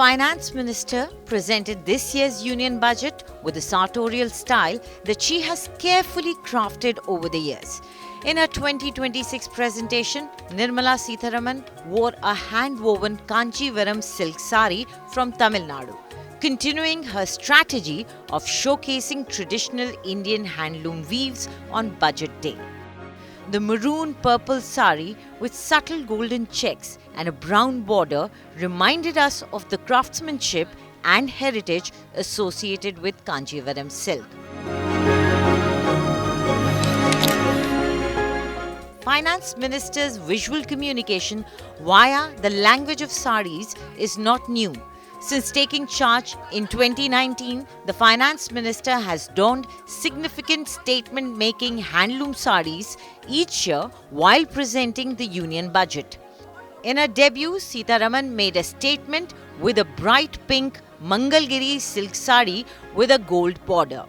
Finance Minister presented this year's Union Budget with a sartorial style that she has carefully crafted over the years. In her 2026 presentation, Nirmala Sitharaman wore a hand-woven Kanchivaram silk sari from Tamil Nadu, continuing her strategy of showcasing traditional Indian handloom weaves on Budget Day. The maroon-purple sari with subtle golden checks and a brown border reminded us of the craftsmanship and heritage associated with Kanchivaram silk. Finance Minister's visual communication via the language of saris is not new. Since taking charge in 2019, the Finance Minister has donned significant statement-making handloom saris each year while presenting the Union Budget. In her debut, Sitharaman made a statement with a bright pink Mangalgiri silk sari with a gold border.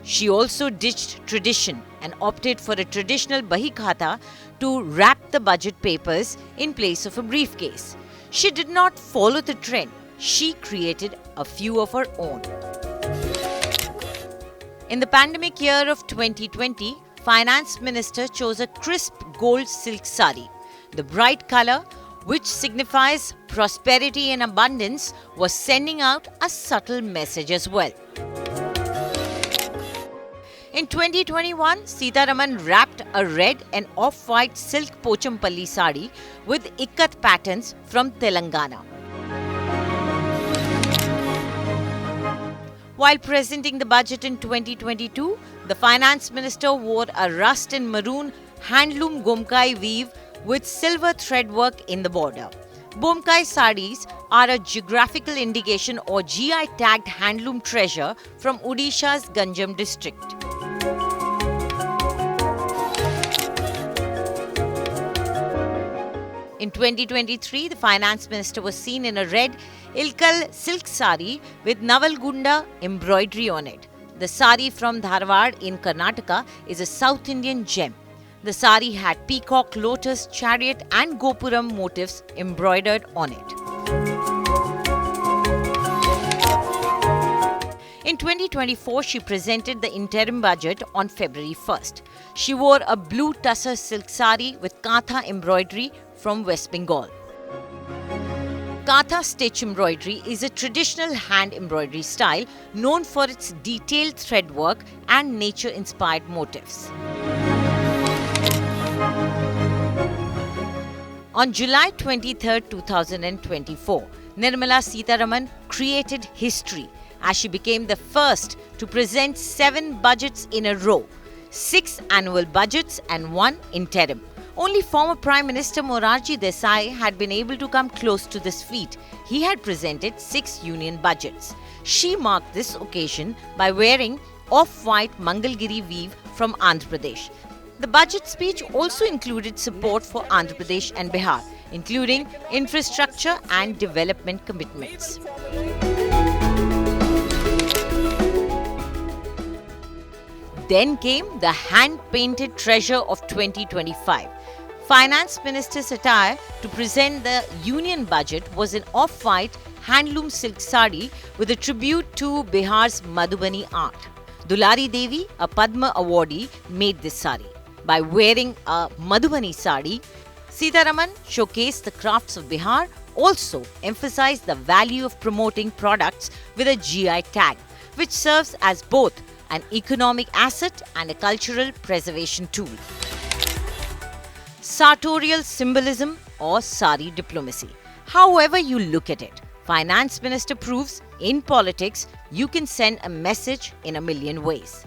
She also ditched tradition and opted for a traditional bahikhata to wrap the budget papers in place of a briefcase. She did not follow the trend. She created a few of her own. In the pandemic year of 2020, Finance Minister chose a crisp gold silk sari. The bright color, which signifies prosperity and abundance, was sending out a subtle message as well. In 2021, Sitharaman wrapped a red and off-white silk Pochampalli sari with ikat patterns from Telangana. While presenting the budget in 2022, the Finance Minister wore a rust and maroon handloom Bomkai weave with silver threadwork in the border. Bomkai saris are a geographical indication or GI tagged handloom treasure from Odisha's Ganjam district. In 2023, the Finance Minister was seen in a red Ilkal silk sari with Navalgunda embroidery on it. The sari from Dharwad in Karnataka is a South Indian gem. The sari had peacock, lotus, chariot and Gopuram motifs embroidered on it. In 2024, she presented the interim budget on February 1st. She wore a blue tussar silk sari with Katha embroidery from West Bengal. Katha stitch embroidery is a traditional hand embroidery style known for its detailed threadwork and nature-inspired motifs. On July 23, 2024, Nirmala Sitharaman created history as she became the first to present 7 budgets in a row, 6 annual budgets and 1 interim. Only former Prime Minister Morarji Desai had been able to come close to this feat. He had presented 6 union budgets. She marked this occasion by wearing off-white Mangalgiri weave from Andhra Pradesh. The budget speech also included support for Andhra Pradesh and Bihar, including infrastructure and development commitments. Then came the hand-painted treasure of 2025. Finance Minister's attire to present the Union Budget was an off-white handloom silk sari with a tribute to Bihar's Madhubani art. Dulari Devi, a Padma awardee, made this sari. By wearing a Madhubani sari, Sitharaman showcased the crafts of Bihar, also emphasized the value of promoting products with a GI tag, which serves as both an economic asset and a cultural preservation tool. Sartorial symbolism or sari diplomacy. However you look at it, Finance Minister proves in politics you can send a message in a million ways.